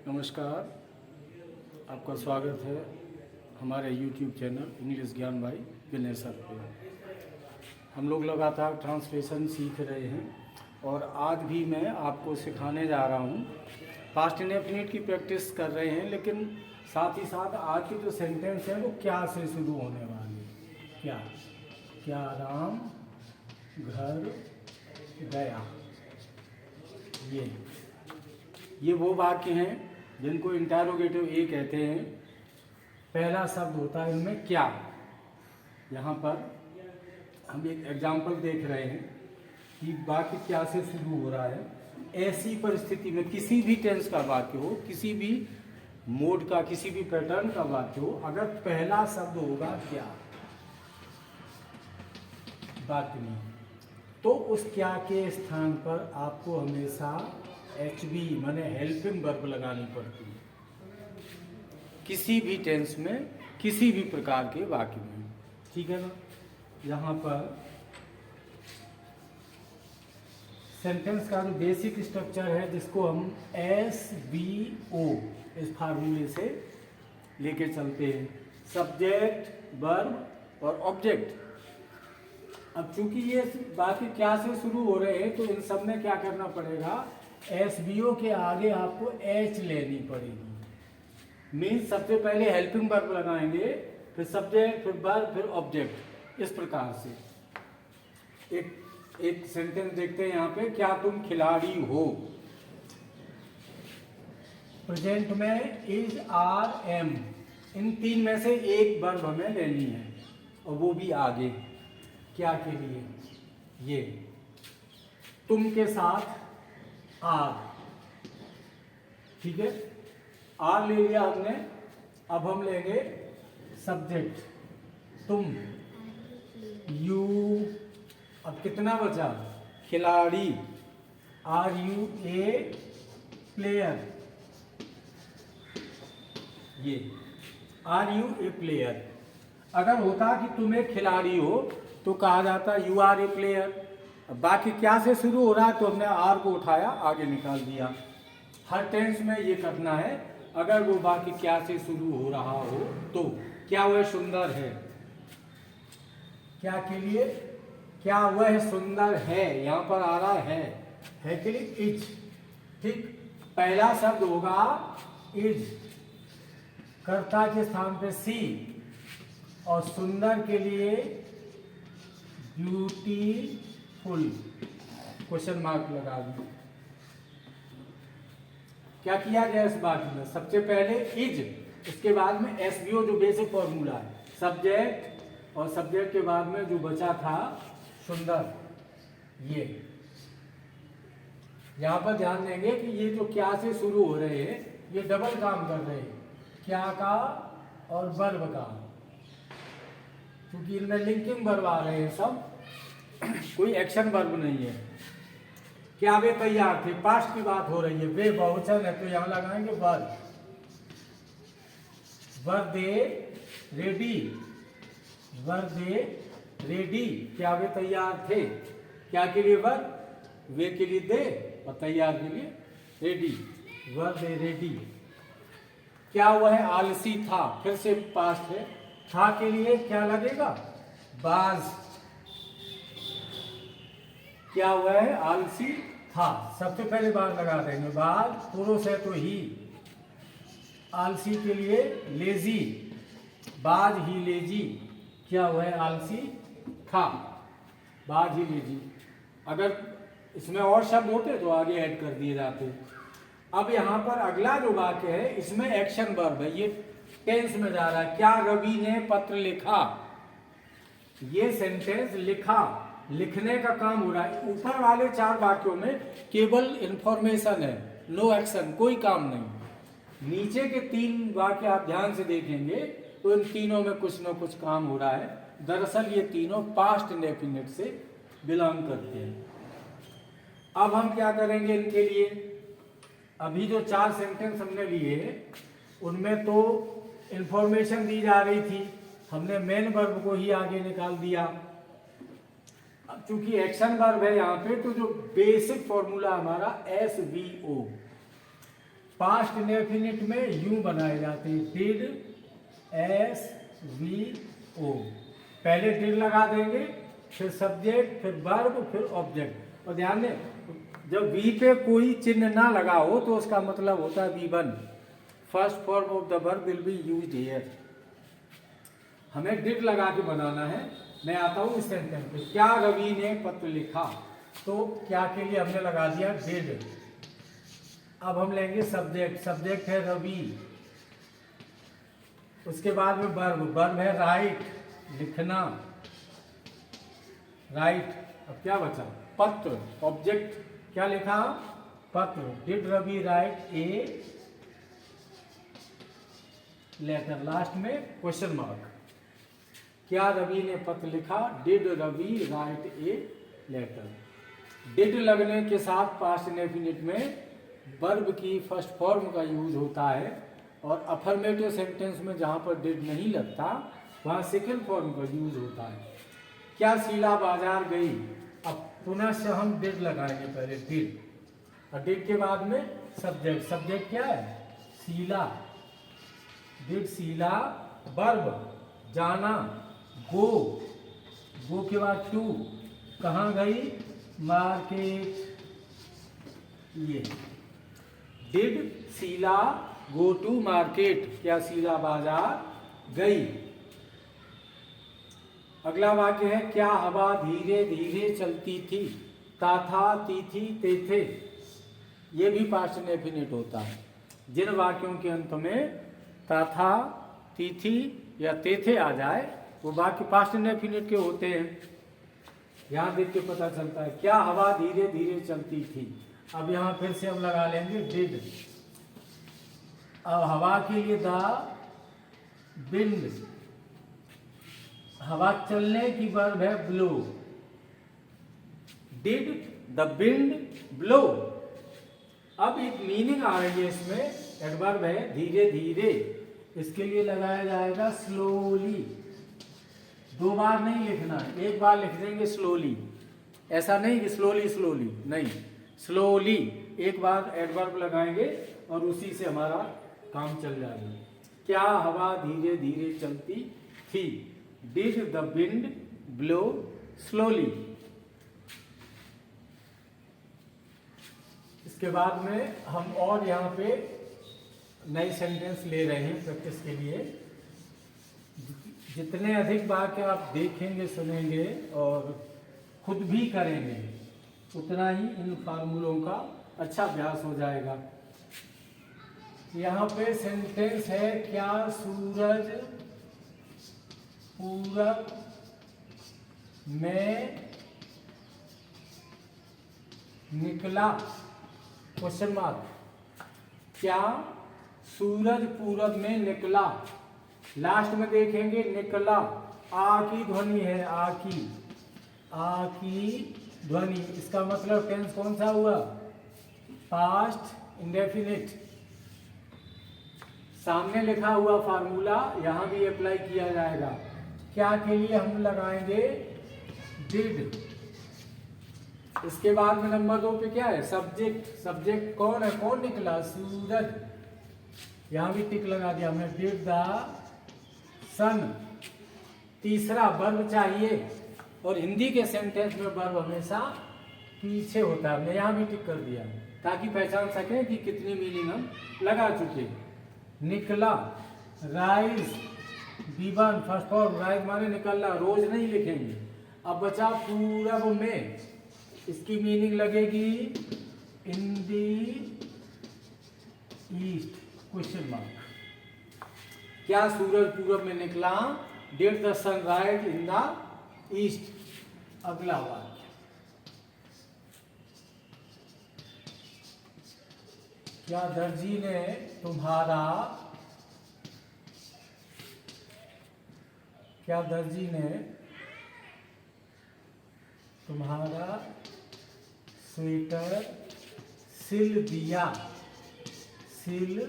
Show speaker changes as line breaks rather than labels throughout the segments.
नमस्कार, आपका स्वागत है हमारे YouTube चैनल इंग्लिश ज्ञान भाई विनय सर पे। हम लोग लगातार ट्रांसलेशन सीख रहे हैं और आज भी मैं आपको सिखाने जा रहा हूँ। पास्ट इंडेफिनिट की प्रैक्टिस कर रहे हैं, लेकिन साथ ही साथ आज की जो सेंटेंस है वो क्या से शुरू होने वाली है। क्या क्या राम घर गया। ये वो वाक्य हैं जिनको इंटरोगेटिव ए कहते हैं। पहला शब्द होता है इनमें क्या। यहाँ पर हम एक एग्जाम्पल देख रहे हैं कि वाक्य क्या से शुरू हो रहा है। ऐसी परिस्थिति में किसी भी टेंस का वाक्य हो, किसी भी मोड का, किसी भी पैटर्न का वाक्य हो, अगर पहला शब्द होगा क्या वाक्य में, तो उस क्या के स्थान पर आपको हमेशा HV माने हेल्पिंग वर्ब लगानी पड़ती है, किसी भी टेंस में, किसी भी प्रकार के वाक्य में। ठीक है ना। यहाँ पर सेंटेंस का जो बेसिक स्ट्रक्चर है, जिसको हम SVO इस फार्मूले से लेके चलते हैं, सब्जेक्ट, वर्ब और ऑब्जेक्ट। अब चूंकि ये वाक्य क्या से शुरू हो रहे हैं, तो इन सब में क्या करना पड़ेगा, SVO के आगे आपको H लेनी पड़ेगी। मीन्स सबसे पहले हेल्पिंग वर्ब लगाएंगे, फिर सब्जेक्ट, फिर वर्ब, फिर ऑब्जेक्ट। इस प्रकार से एक सेंटेंस देखते हैं यहाँ पे, क्या तुम खिलाड़ी हो। प्रेजेंट में इज, आर, एम, इन तीन में से एक वर्ब हमें लेनी है, और वो भी आगे। क्या के लिए, ये तुम के साथ आर। ठीक है, आर ले लिया हमने। अब हम लेंगे सब्जेक्ट, तुम, यू। अब कितना बचा, खिलाड़ी, RU ए प्लेयर। ये RU ए प्लेयर। अगर होता कि तुम एक खिलाड़ी हो तो कहा जाता यू आर ए प्लेयर। बाकी क्या से शुरू हो रहा है, तो हमने आर को उठाया, आगे निकाल दिया। हर टेंस में ये करना है। अगर वो बाकी क्या से शुरू हो रहा हो तो क्या वह सुंदर है। क्या के लिए, क्या वह सुंदर है, यहाँ पर आ रहा है के लिए इज। ठीक, पहला शब्द होगा इज, कर्ता के स्थान पे सी, और सुंदर के लिए ब्यूटीफुल क्वेश्चन मार्क लगा दिया। क्या किया गया इस बात में, सबसे पहले इज, उसके बाद में SVO जो बेसिक फॉर्मूला है, सब्जेक्ट, और सब्जेक्ट के बाद में जो बचा था सुंदर। ये यहां पर ध्यान देंगे कि ये जो क्या से शुरू हो रहे हैं, ये डबल काम कर रहे हैं, क्या का और वर्ब का, क्योंकि इनमें लिंकिंग वर्ब आ रहे हैं सब, कोई एक्शन वर्ब नहीं है। क्या वे तैयार थे, पास्ट की बात हो रही है, वे बहुवचन है, तो यहां लगाएंगे वर। वर दे रेडी, वर दे रेडी, क्या वे तैयार थे। क्या के लिए वर, वे के लिए दे, और तैयार के लिए रेडी, वर दे रेडी। क्या वह आलसी था, फिर से पास्ट है, था के लिए क्या लगेगा, बाज। क्या वह आलसी था, सबसे पहले बार लगा देंगे, बाज पुरुष है तो ही। आलसी के लिए लेजी, बाज ही लेजी। क्या वह आलसी था, बाज ही लेजी। अगर इसमें और शब्द होते तो आगे ऐड कर दिए जाते। अब यहाँ पर अगला जो वाक्य है, इसमें एक्शन वर्ब है, ये टेंस में जा रहा है। क्या रवि ने पत्र लिखा। ये सेंटेंस लिखा, लिखने का काम हो रहा है। ऊपर वाले चार वाक्यों में केवल इंफॉर्मेशन है, नो एक्शन, कोई काम नहीं। नीचे के तीन वाक्य आप ध्यान से देखेंगे तो इन तीनों में कुछ न कुछ काम हो रहा है। दरअसल ये तीनों पास्ट इंडेफिनिट से बिलोंग करते हैं। अब हम क्या करेंगे इनके लिए, अभी जो चार सेंटेंस हमने लिए उनमें तो इंफॉर्मेशन दी जा रही थी, हमने मेन वर्ब को ही आगे निकाल दिया। अब चूंकि एक्शन वर्ब है यहाँ पे, तो जो बेसिक फॉर्मूला हमारा SVO, पास्ट इंडेफिनिट में यूं बनाए जाते हैं, डिड SVO। पहले डिड लगा देंगे, फिर सब्जेक्ट, फिर वर्ब, फिर ऑब्जेक्ट। और ध्यान दें, जब वी पे कोई चिन्ह ना लगा हो तो उसका मतलब होता है V1, first form of the verb will be used here. हमें डिड लगा के बनाना है। मैं आता हूँ इस सेंटेंस पे, क्या रवि ने पत्र लिखा, तो क्या के लिए हमने लगा दिया डिड। अब हम लेंगे सब्जेक्ट, सब्जेक्ट है रवि, उसके बाद में वर्ब, वर्ब है राइट, लिखना, राइट। अब क्या बचा, पत्र, ऑब्जेक्ट क्या लिखा, पत्र। Did Ravi write a letter, last में क्वेश्चन मार्क। क्या रवि ने पत्र लिखा, did Ravi write a letter. Did लगने के साथ पास्ट इंडेफिनिट में वर्ब की फर्स्ट फॉर्म का यूज होता है, और अफर्मेटिव सेंटेंस में जहाँ पर डिड नहीं लगता वहाँ सेकंड फॉर्म का यूज होता है। क्या शीला बाजार गई, अब पुनः हम डिड लगाएंगे, पहले डिड, और डिड के बाद में सब्जेक्ट। सब्जेक्ट क्या है, शीला, डिड शीला। वर्ब जाना, गो, गो के बाद टू, कहाँ गई, मार्केट। ये did Sheela go to market, क्या शीला बाजार गई। अगला वाक्य है, क्या हवा धीरे धीरे चलती थी, ता था, ती थी, ते थे। ये भी पास्ट इंडेफिनिट होता है। जिन वाक्यों के अंत में ता था, ती थी या ते थे आ जाए वो वाक्य पास्ट इंडेफिनिट के होते हैं। यहाँ देख के पता चलता है, क्या हवा धीरे धीरे चलती थी। अब यहाँ फिर से हम लगा लेंगे डिड। अब हवा के लिए द विंड, हवा चलने की वर्ब है blow, did the wind blow. अब एक मीनिंग आ रही है इसमें, एडवर्ब है धीरे धीरे, इसके लिए लगाया जाएगा स्लोली। दो बार नहीं लिखना है, एक बार लिख देंगे स्लोली। ऐसा नहीं कि स्लोली स्लोली, नहीं, स्लोली एक बार एडवर्ब लगाएंगे और उसी से हमारा काम चल जाएगा। क्या हवा धीरे धीरे चलती थी, did the wind blow slowly. इसके बाद में हम और यहाँ पे नई सेंटेंस ले रहे हैं प्रैक्टिस के लिए। जितने अधिक वाक्य आप देखेंगे, सुनेंगे और खुद भी करेंगे, उतना ही इन फार्मूलों का अच्छा अभ्यास हो जाएगा। यहाँ पे सेंटेंस है, क्या सूरज पूरब में निकला, क्वेश्चन मार्क। क्या सूरज पूरब में निकला, लास्ट में देखेंगे निकला, आ की ध्वनि है, आ की ध्वनि। इसका मतलब टेंस कौन सा हुआ, पास्ट इंडेफिनिट। सामने लिखा हुआ फार्मूला यहाँ भी अप्लाई किया जाएगा। क्या के लिए हम लगाएंगे डिड। इसके बाद में नंबर 2 पे क्या है, सब्जेक्ट। सब्जेक्ट कौन है, कौन निकला, सूरज। यहाँ भी टिक लगा दिया हमने, डिड द सन। तीसरा वर्ब चाहिए, और हिंदी के सेंटेंस में वर्ब हमेशा पीछे होता है। हमने यहाँ भी टिक कर दिया ताकि पहचान सकें कि कितनी मीनिंग हम लगा चुके। निकला, rise, B1 first form, rise माने निकलना, रोज नहीं लिखेंगे। अब बचा पूरब में, इसकी मीनिंग लगेगी in the east, question mark. क्या सूरज पूरब में निकला, did the sun rise in the east. अगला वाक्य, क्या दर्जी ने तुम्हारा, क्या दर्जी ने तुम्हारा स्वेटर सिल दिया, सिल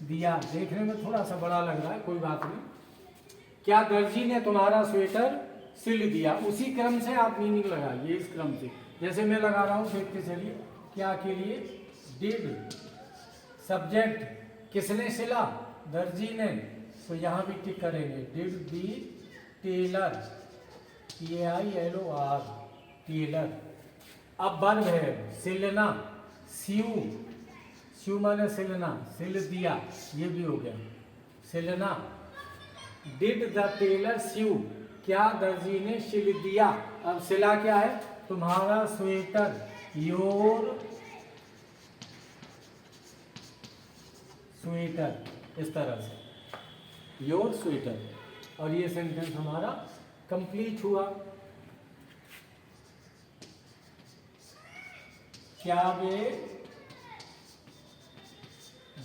दिया। देखने में थोड़ा सा बड़ा लग रहा है, कोई बात नहीं। क्या दर्जी ने तुम्हारा स्वेटर सिल दिया, उसी क्रम से आप मीनिंग लगाइए, इस क्रम से। जैसे मैं लगा रहा हूँ, देखते चलिए। क्या के लिए, डिड सब्जेक्ट किसने सिला, दर्जी ने, तो यहाँ भी टिक करेंगे, did the tailor, TAILOR, tailor. अब वर्ब है सिलना, स्यू, स्यू माने सिलना, सिल दिया, ये भी हो गया सिलना। डिड द टेलर स्यू, क्या दर्जी ने सिल दिया। अब सिला क्या है, तुम्हारा स्वेटर, योर स्वेटर, इस तरह से योर स्वेटर। और ये सेंटेंस हमारा कंप्लीट हुआ। क्या वे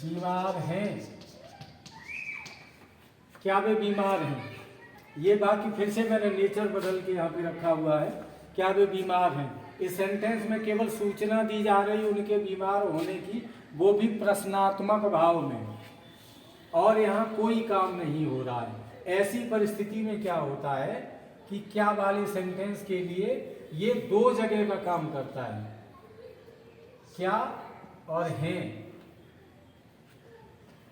बीमार हैं, क्या वे बीमार हैं, ये बाकी फिर से मैंने नेचर बदल के यहाँ पे रखा हुआ है, क्या वे बीमार हैं। इस सेंटेंस में केवल सूचना दी जा रही उनके बीमार होने की, वो भी प्रश्नात्मक भाव में, और यहाँ कोई काम नहीं हो रहा है। ऐसी परिस्थिति में क्या होता है कि क्या वाले सेंटेंस के लिए ये दो जगह का काम करता है, क्या और हैं,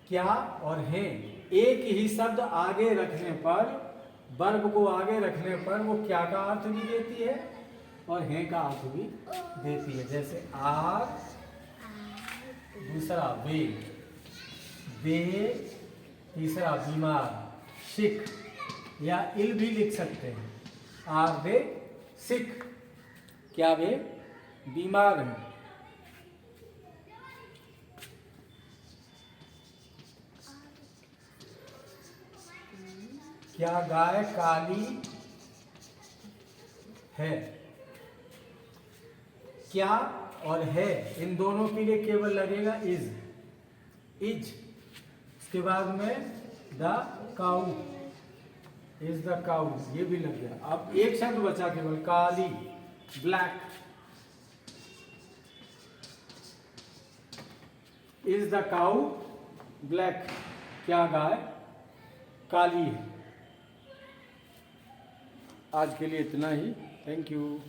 क्या और हैं। एक ही शब्द आगे रखने पर, वर्ब को आगे रखने पर वो क्या का अर्थ भी देती है और हैं का अर्थ भी देती है। जैसे आर, दूसरा वे, तीसरा बीमार, सिक, या इल भी लिख सकते हैं। आर दे सिक, क्या वे बीमार हैं। क्या गाय काली है। क्या और है इन दोनों के लिए केवल लगेगा इज, उसके बाद में the cow, is the cow, ये भी लग गया। अब एक शब्द बचा केवल, काली, black, is the cow black, क्या गाय काली है। आज के लिए इतना ही, थैंक यू।